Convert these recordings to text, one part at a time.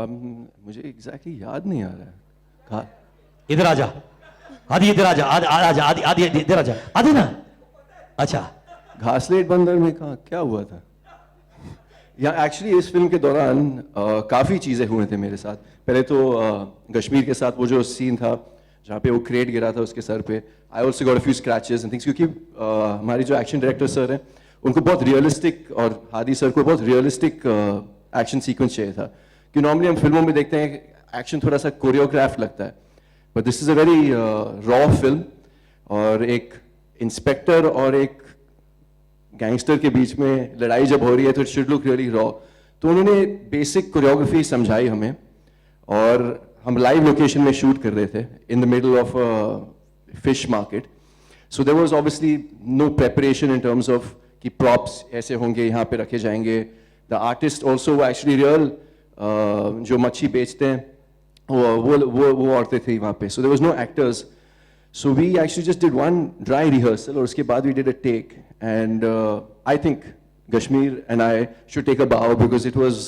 मुझे एग्जैक्टली याद नहीं आ रहा है। कहा इधर आजा, आदि इधर आजा, आजा आदि आदि इधर आजा, आदि ना। अच्छा, घासलेट बंदर में कहा क्या हुआ था? या एक्चुअली इस फिल्म के दौरान काफ़ी चीज़ें हुए थे मेरे साथ। पहले तो कश्मीर के साथ वो जो सीन था जहाँ पे वो क्रेट गिरा था उसके सर पे, I also got a few scratches and things, क्योंकि हमारी जो एक्शन डायरेक्टर सर हैं उनको बहुत रियलिस्टिक, और हादी सर को बहुत रियलिस्टिक एक्शन सीक्वेंस चाहिए था। कि नॉर्मली हम फिल्मों में देखते हैं एक्शन थोड़ा सा कोरियोग्राफ लगता है, but this is a very raw film, और एक इंस्पेक्टर और एक गैंगस्टर के बीच में लड़ाई जब हो रही है तो it should look really raw. तो उन्होंने बेसिक कोरियोग्राफी समझाई हमें, और हम लाइव लोकेशन में शूट कर रहे थे in the middle of fish market. So there was obviously no preparation in terms of कि प्रॉप्स ऐसे होंगे, यहाँ पे रखे जाएंगे। The artist also actually real जो मच्छी बेचते हैं वो औरतें थी वहाँ पे। So there was no actors, so we actually just did one dry rehearsal, और उसके बाद we did a take, and I think Kashmir and I should take a bow because it was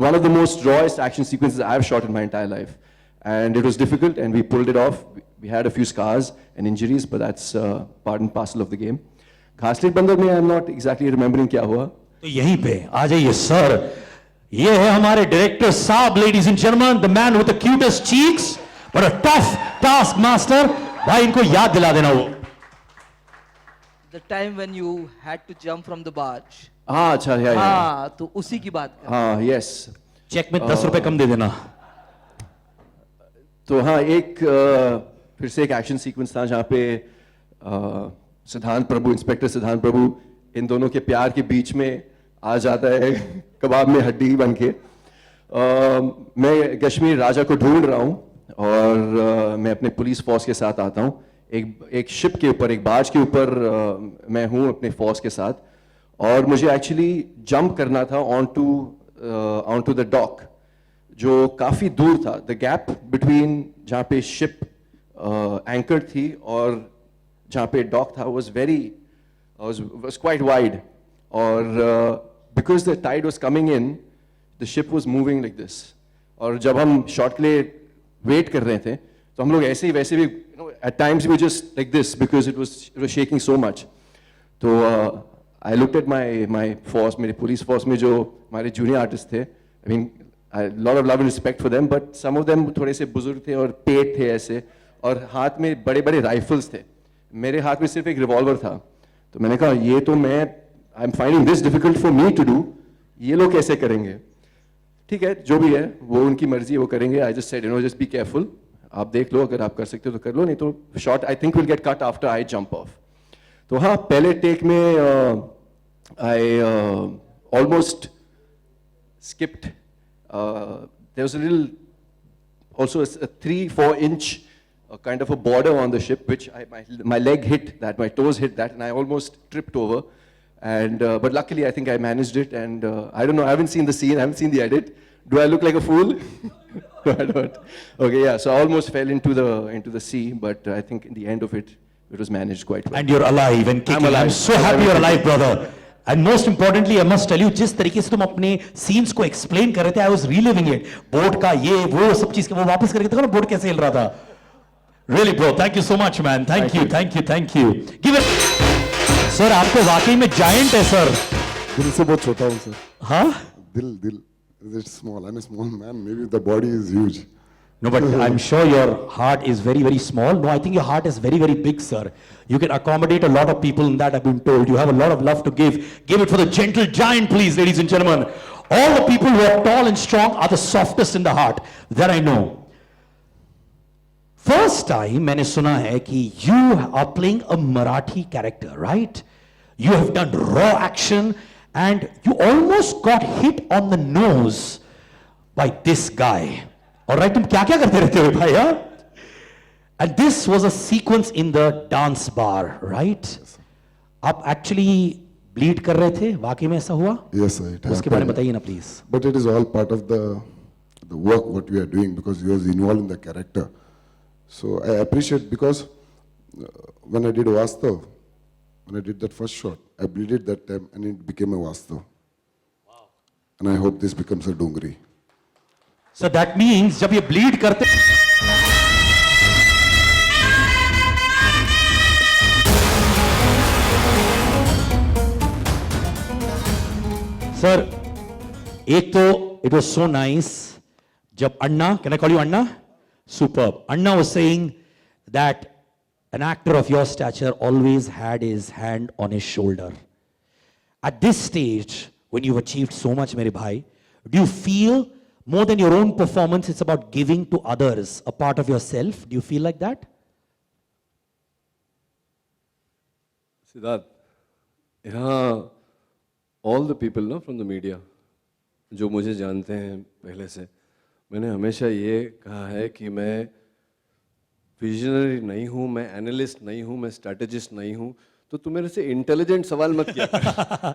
one of the most rawest action sequences I've shot in my entire life, and it was difficult and we pulled it off. We had a few scars and injuries, but that's part and parcel of the game. घासलेट बंदर में I'm not exactly remembering क्या हुआ। तो यहीं पे आ जाइए sir, ये है हमारे डायरेक्टर साहब, ladies and gentleman, the man with the cutest cheeks but a tough task master. भाई इनको याद दिला देना वो The time when you had to jump from the barge. हाँ अच्छा है। हाँ, तो उसी की बात कर। हाँ यस। चेक में 10 रुपए कम दे देना। तो हाँ, एक फिर से एक एक्शन सीक्वेंस था जहाँ पे सिद्धांत प्रभु, इंस्पेक्टर सिद्धांत प्रभु इन दोनों के प्यार के बीच में आ जाता है कबाब में हड्डी बन के। मैं कश्मीर राजा को ढूंढ रहा हूँ, और मैं अपने पुलिस फोर्स के साथ आता हूँ। एक शिप के ऊपर, एक बाज के ऊपर मैं हूँ अपने फोर्स के साथ, और मुझे एक्चुअली जंप करना था ऑन टू द डॉक, जो काफ़ी दूर था। द गैप बिटवीन जहाँ पे शिप एंकर थी और जहाँ पे डॉक था was quite wide, और because the tide was coming in, the ship was moving like this, और जब हम शॉट के लिए वेट कर रहे थे तो हम लोग ऐसे ही वैसे भी at times we just like this because it was shaking so much. तो I looked at my force, मेरे पुलिस फोर्स में जो हमारे जूनियर आर्टिस्ट थे, I mean a lot of love and respect for them, but some of them थोड़े से बुजुर्ग थे और पेट थे ऐसे, और हाथ में बड़े बड़े राइफल्स थे। मेरे हाथ में सिर्फ एक रिवॉल्वर था। तो मैंने कहा ये तो I am finding this difficult for me to do, ये लोग कैसे करेंगे? ठीक है, जो भी है वो उनकी मर्जी, वो करेंगे। I just said just be careful, आप देख लो, अगर आप कर सकते हो तो कर लो, नहीं तो shot I think will get cut after I jump off. तो हाँ, पहले टेक में I almost skipped, there was a little also a 3-4 inch kind of a border on the ship, which my leg hit that, my toes hit that, and I almost tripped over. And but luckily I think I managed it, and I don't know, I haven't seen the scene, I haven't seen the edit. Do I look like a fool? No, I don't. Okay, yeah, so I almost fell into the sea, but I think in the end of it was managed quite well. And you're alive and kicking. I'm so happy you're alive, brother. And most importantly, I must tell you, जिस तरीके से तुम अपने scenes को explain कर रहे थे, I was reliving it. Boat का ये वो सब चीज वो वापस करके देखो ना, बोट कैसे हिल रहा था। Really, bro, thank you so much, man. Thank you. Give it. Sir आपको वाकई में जायंट है सर। दिल से बहुत छोटा हूँ सर। हाँ? दिल is small. I'm a small man. Maybe the body is huge. No, but I'm sure your heart is very, very small. No, I think your heart is very, very big, sir. You can accommodate a lot of people in that, I've been told. You have a lot of love to give. Give it for the gentle giant, please, ladies and gentlemen. All the people who are tall and strong are the softest in the heart. That I know. First time, मैंने सुना है कि you are playing a Marathi character, right? You have done raw action, and you almost got hit on the nose by this guy. All right, तुम क्या क्या करते रहते हो भाई? And this was a sequence in the dance bar, right? आप actually bleed कर रहे थे, वाकई में ऐसा हुआ? Yes, sir. उसके बारे में बताइए ना, please. But it is all part of the work what we are doing, because you was involved in the character. So I appreciate, because when I did Vastav, when I did that first shot, I bleeded that time and it became a Vastav. Wow. And I hope this becomes a Dungri. So that means जब ये bleed करते Sir, एक तो it was so nice जब अन्ना, can I call you Anna? Superb. Anna was saying that an actor of your stature always had his hand on his shoulder. At this stage, when you've achieved so much, mere bhai, do you feel more than your own performance, it's about giving to others a part of yourself? Do you feel like that? Siddharth, यहाँ all the people ना from the media जो मुझे जानते हैं पहले से, मैंने हमेशा ये कहा है कि मैं विजनरी नहीं हूँ, मैं एनालिस्ट नहीं हूँ, मैं स्ट्रैटेजिस्ट नहीं हूँ, तो तू मेरे से इंटेलिजेंट सवाल मत किया।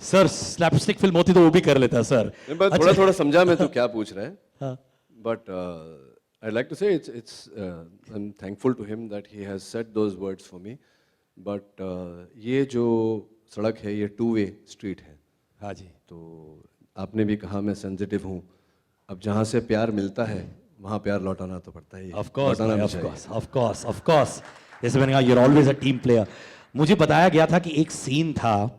सर स्लैपस्टिक फिल्म होती तो वो भी कर लेता सर। मैं थोड़ा थोड़ा समझा मैं तो क्या पूछ रहा है, but I'd like to say I'm thankful to him that he has said those words for me, but ये जो सड़क है ये टू वे स्ट्रीट है। हाँ जी। तो आपने भी कहा मैं सेंसिटिव हूँ, अब जहाँ से प्यार मिलता है वहाँ प्यार लौटाना तो पड़ता ही है। Of course, लौटाना भी of चाहिए। course, of course, of course. जैसे मैंने कहा, you're always a team player. मुझे बताया गया था कि एक सीन था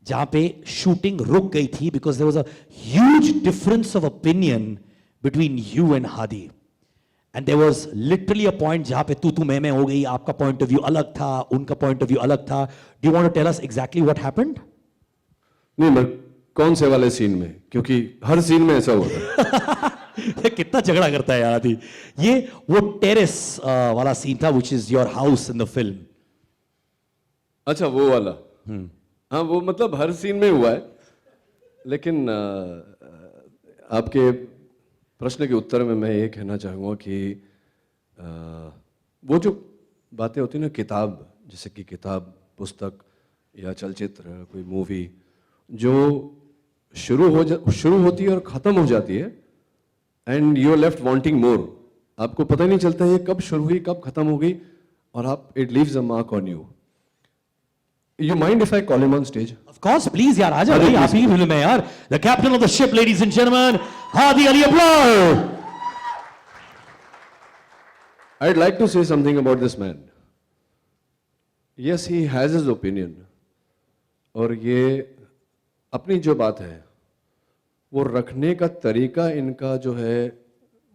जहां पे शूटिंग रुक गई थी because there was a huge difference of opinion between you and Hadi. And there was literally a point जहां पे तू मैं हो गई, आपका point of view अलग था, उनका point of view अलग था. Do you want to tell us exactly what happened? नहीं, मैं कौन से वाले सीन में, क्योंकि हर सीन में ऐसा होता है। कितना झगड़ा करता है यार आदि। ये वो टेरेस वाला सीन था which is your house in the film. अच्छा वो वाला, हाँ वो मतलब हर सीन में हुआ है, लेकिन आपके प्रश्न के उत्तर में मैं ये कहना चाहूँगा कि वो जो बातें होती हैं ना, किताब, जैसे कि किताब, पुस्तक या चलचित्र, कोई मूवी जो शुरू होती है और ख़त्म हो जाती है, and you are left wanting more, आपको पता ही नहीं चलता ये कब शुरू हुई कब खत्म हो गई, और आप it leaves a mark on you. You mind if I call him on stage? Of course, please यार आ जाओ भाई, आप ही फिल्म है यार। The captain of the ship, ladies and gentlemen, Hadi Ali Abrar. I'd like to say something about this man. Yes, he has his opinion. और ये अपनी जो बात है वो रखने का तरीका इनका जो है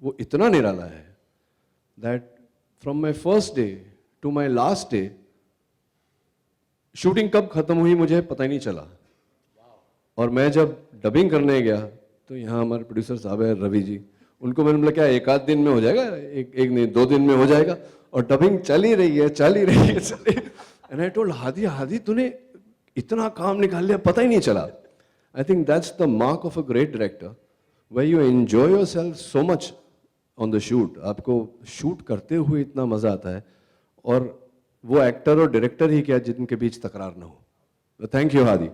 वो इतना निराला है that from my first day to my last day shooting कब खत्म हुई मुझे पता ही नहीं चला। और मैं जब डबिंग करने गया तो यहाँ हमारे प्रोड्यूसर साहब है रवि जी, उनको मैंने बोला क्या एक आध दिन में हो जाएगा, एक नहीं 2 दिन में हो जाएगा, और डबिंग चल ही रही है। एंड आई टोल्ड हादी तूने इतना काम निकाल लिया पता ही नहीं चला। I think that's the mark of a great director, where you enjoy yourself so much on the shoot. आपको शूट करते हुए इतना मजा आता है, और वो एक्टर और डायरेक्टर ही क्या जिनके बीच तकरार ना हो। Thank you Hadi,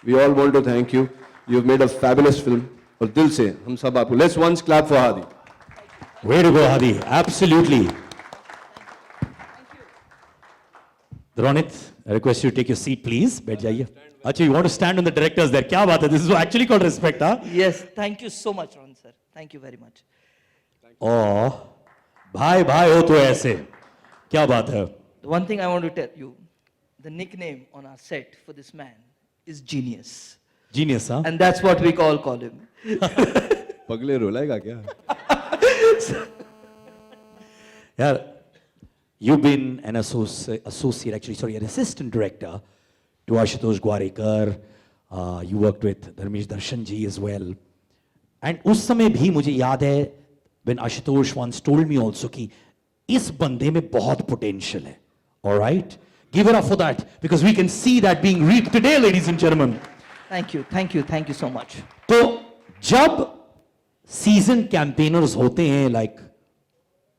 we all want to thank you, you have made a fabulous film, और दिल से हम सब आपको let's once clap for Hadi. Way to go, Hadi. Absolutely. Ronit, I request you to take your seat, please. बैठ जाइए। अच्छा, you want to stand on the directors there? क्या बात है? This is actually called respect, huh? Yes, thank you so much, Ron sir. Thank you very much. Oh, भाई हो तो ऐसे, क्या बात है? The one thing I want to tell you, the nickname on our set for this man is Genius. Genius, huh? And that's what we call him. पगले रुलाएगा क्या? यार, you've been an associate, actually, sorry, an assistant director to Ashutosh Gwarekar. You worked with Dharmesh Darshan ji as well. And उस समय भी मुझे याद है, when Ashutosh once told me also कि इस बंदे में बहुत potential है. All right? Give it up for that, because we can see that being reaped today, ladies and gentlemen. Thank you so much. तो जब सीजन कैंपेनर्स होते हैं लाइक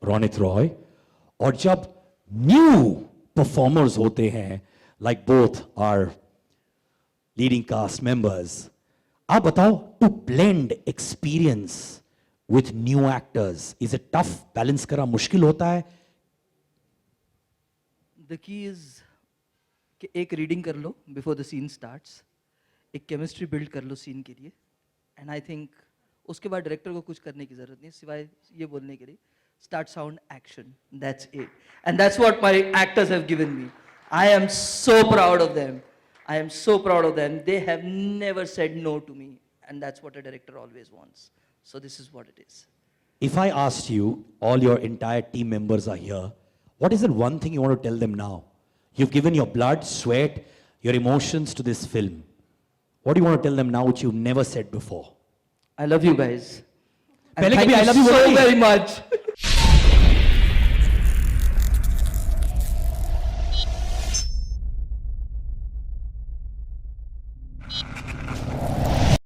रोनित रॉय, और जब न्यू परफॉर्मर्स होते हैं like both are leading cast members, आप बताओ, to blend experience with new actors, is it tough? Balance करना मुश्किल होता है? The key is कि एक रीडिंग कर लो before the scene starts, एक केमिस्ट्री बिल्ड कर लो सीन के लिए, एंड आई थिंक उसके बाद डायरेक्टर को कुछ करने की जरूरत नहीं सिवाय ये बोलने के लिए start sound action that's it and that's what my actors have given me I am so proud of them I am so proud of them. They have never said no to me. And that's what a director always wants. So this is what it is. If I asked you, all your entire team members are here, what is the one thing you want to tell them now? You've given your blood, sweat, your emotions to this film. What do you want to tell them now which you've never said before? I love you guys. And पहले thank कभी I you love you so बोला नहीं? very much.